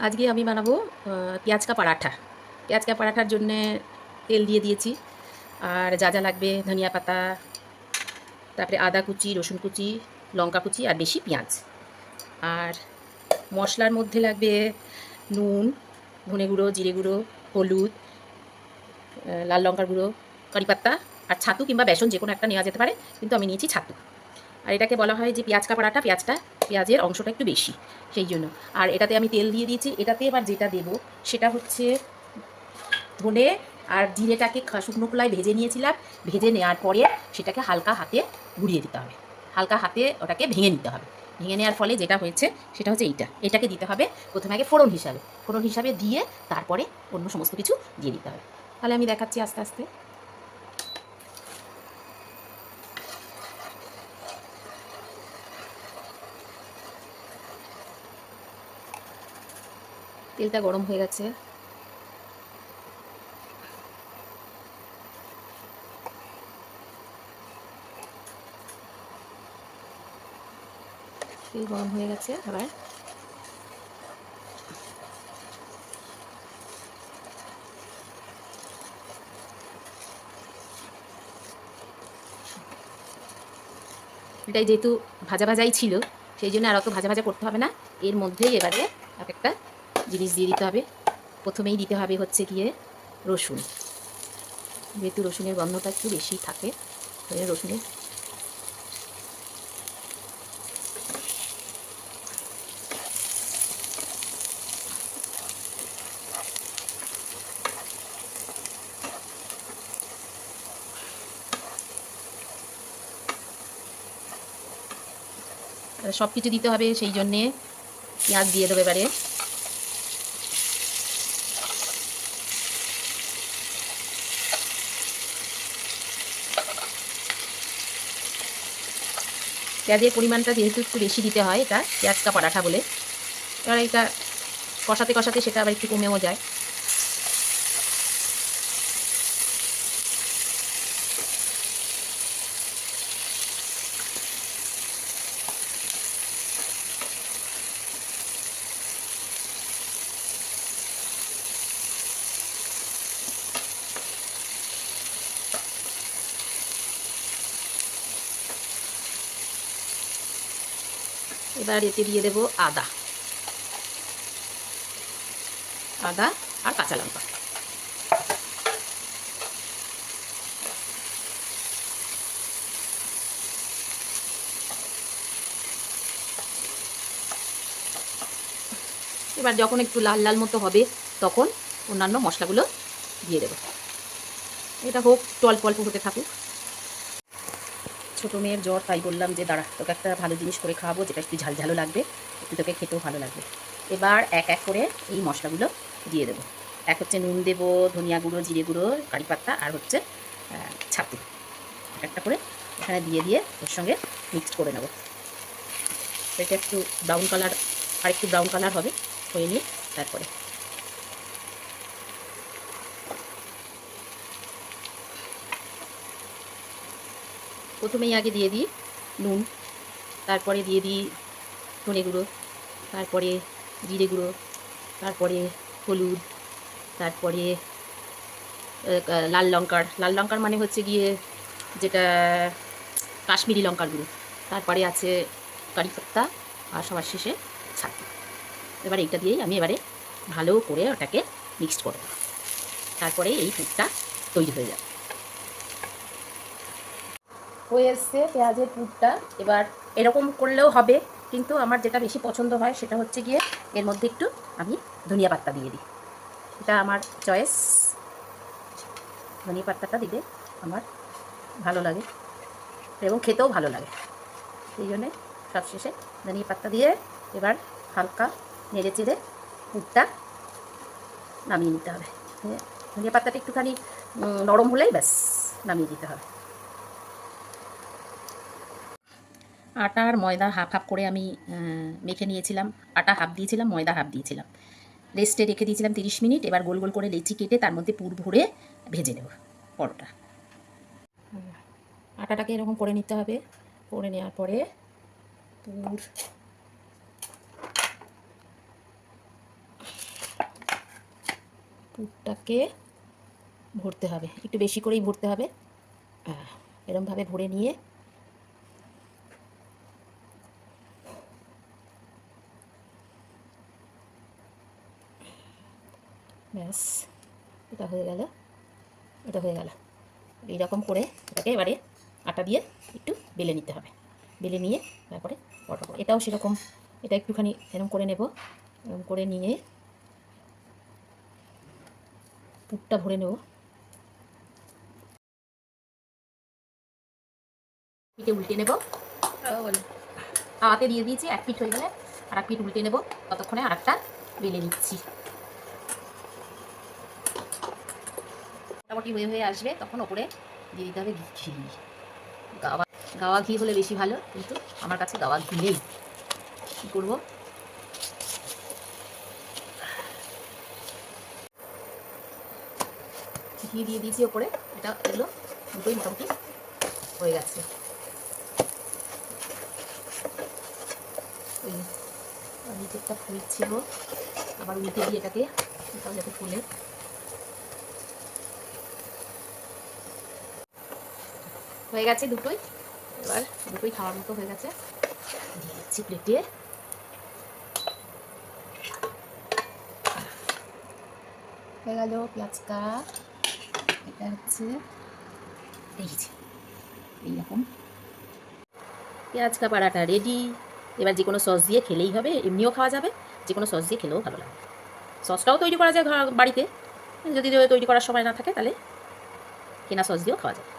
আজকে আমি বানাবো পেঁয়াজ কা পরাঠা। পেঁয়াজ কা পরাঠার জন্যে তেল দিয়ে দিয়েছি। আর যা যা লাগবে ধনিয়া পাতা, তারপরে আদা কুচি, রসুন কুচি, লঙ্কা কুচি আর বেশি পেঁয়াজ। আর মশলার মধ্যে লাগবে নুন, ধনে গুঁড়ো, জিরে গুঁড়ো, হলুদ, লাল লঙ্কার গুঁড়ো, কারি পাত্তা আর ছাতু কিংবা বেসন যে কোনো একটা নেওয়া যেতে পারে, কিন্তু আমি নিয়েছি ছাতু। আর এটাকে বলা হয় যে পেঁয়াজ কা পরাঠা, পেঁয়াজের অংশটা একটু বেশি, সেই জন্য। আর এটাতে আমি তেল দিয়ে দিয়েছি। এটাতে এবার যেটা দেবো সেটা হচ্ছে ধনে আর জিরেটাকে শুকনো খোলায় ভেজে নিয়েছিলাম। ভেজে নেওয়ার পরে সেটাকে হালকা হাতে গুঁড়িয়ে দিতে হবে, হালকা হাতে ওটাকে ভেঙে নিতে হবে। ভেঙে নেওয়ার ফলে যেটা হয়েছে সেটা হচ্ছে এটাকে দিতে হবে প্রথমে আগে ফোড়ন হিসাবে দিয়ে তারপরে অন্য সমস্ত কিছু দিয়ে দিতে হবে। তাহলে আমি দেখাচ্ছি আস্তে আস্তে। তেলটা গরম হয়ে গেছে। তেল গরম হয়ে গেছে। এবার এটাই যেহেতু ভাজা ভাজাই ছিল, সেই জন্য আর অত ভাজা ভাজা করতে হবে না। এর মধ্যেই এবারে এক একটা জিনিস দিয়ে দিতে হবে। প্রথমেই দিতে হবে হচ্ছে গিয়ে রসুন। যেহেতু রসুনের গন্ধটা একটু বেশি থাকে, রসুনের সব কিছু দিতে হবে, সেই জন্যে পেঁয়াজ দিয়ে দেবো এবারে। পেঁয়াজের পরিমাণটা যেহেতু একটু বেশি দিতে হয়, এটা পেঁয়াজ কা পরাঠা বলে। এবার এটা কষাতে কষাতে সেটা আবার একটু কমেও যায়। এবার এতে দিয়ে দেবো আদা আদা আর কাঁচা লঙ্কা। এবার যখন একটু লাল লাল মতো হবে তখন অন্যান্য মশলাগুলো দিয়ে দেবো। এটা হোক, একটু অল্প অল্প হতে থাকুক। ছোটো মেয়ের জ্বর, তাই বললাম যে দাঁড়া, তোকে একটা ভালো জিনিস করে খাওয়াবো যেটা একটু ঝাল ঝালও লাগবে, একটু তোকে খেতেও ভালো লাগবে। এবার এক এক করে এই মশলাগুলো দিয়ে দেবো। এক হচ্ছে নুন দেবো, ধনিয়া গুঁড়ো, জিরে গুঁড়ো, কারি পাত্তা আর হচ্ছে ছাতু। একটা করে এখানে দিয়ে দিয়ে ওর সঙ্গে মিক্সড করে নেবো। এটা একটু ব্রাউন কালার, আর একটু ব্রাউন কালার হবে, হয়ে নিয়ে তারপরে প্রথমেই আগে দিয়ে দিই নুন, তারপরে দিয়ে দিই ধনে গুঁড়ো, তারপরে জিরে গুঁড়ো, তারপরে হলুদ, তারপরে লাল লঙ্কার মানে হচ্ছে গিয়ে যেটা কাশ্মীরি লঙ্কার গুঁড়ো, তারপরে আছে কারি পাত্তা আর সবার শেষে ছাতু। এবার এইটা দিয়েই আমি এবারে ভালো করে ওটাকে মিক্সড করব, তারপরে এই পুরটা তৈরি হয়ে যাবে। হয়ে এসছে পেঁয়াজের পুরটা। এবার এরকম করলেও হবে, কিন্তু আমার যেটা বেশি পছন্দ হয় সেটা হচ্ছে গিয়ে এর মধ্যে একটু আমি ধনিয়া পাত্তা দিয়ে দিই। এটা আমার চয়েস, ধনিয়া পাত্তাটা দিলে আমার ভালো লাগে এবং খেতেও ভালো লাগে। সেই জন্যে সবশেষে ধনিয়া পাত্তা দিয়ে এবার হালকা নেড়ে চেড়ে পুরটা নামিয়ে নিতে হবে। ধনিয়া পাত্তাটা একটুখানি নরম হলেই ব্যাস নামিয়ে দিতে হবে। আটা আর ময়দা হাফ হাফ করে আমি মেখে নিয়েছিলাম। আটা হাফ দিয়েছিলাম, ময়দা হাফ দিয়েছিলাম। রেস্টে রেখে দিয়েছিলাম 30 মিনিট। এবার গোল গোল করে লেচি কেটে তার মধ্যে পুর ভরে ভেজে নেব পরোটা। আটাটাকে এরকম করে নিতে হবে। করে নেওয়ার পরে পুর পুরটাকে ভরতে হবে, একটু বেশি করেই ভরতে হবে। এরমভাবে ভরে নিয়ে ব্যাস, এটা হয়ে গেল, এটা হয়ে গেল। এইরকম করে এটাকে এবারে আটা দিয়ে একটু বেলে নিতে হবে। বেলে নিয়ে তারপরে এটাও সেরকম, এটা একটুখানি এরকম করে নেব। এরকম করে নিয়ে পুরটা ভরে নেব। পিঠে উল্টে নেব, হাতে দিয়ে দিয়েছি, 1 পিঠ হয়ে গেলে আর 1 পিঠ উল্টে নেব। ততক্ষণে আর একটা বেলে নিচ্ছি। মোটামুটি হয়ে আসবে, তখন ওপরে দিয়ে দিতে হবে ঘি। গাওয়া ঘি হলে বেশি ভালো, কিন্তু আমার কাছে গাওয়া ঘি নেই। কী করবো? ঘি দিয়ে দিয়েছি ওপরে। এগুলো দুটোই মোটামুটি হয়ে গেছে। ওই নিচেরটা ফুলছিল, আবার উল্টে দিয়ে এটাকে, এটাও যাতে ফুলে। হয়ে গেছে দুটোই, এবার দুটোই খাওয়ার মতো হয়ে গেছে। দিয়ে দিচ্ছি প্লেটে। হয়ে গেল পেঁয়াজটা। এটা হচ্ছে এইরকম পেঁয়াজকা পাড়াটা রেডি। এবার যে কোনো সস দিয়ে খেলেই হবে, এমনিও খাওয়া যাবে, যে কোনো সস দিয়ে খেলেও ভালো লাগে। সসটাও তৈরি করা যায় বাড়িতে, যদি তৈরি করার সময় না থাকে তাহলে কেনা সস দিয়েও খাওয়া যায়।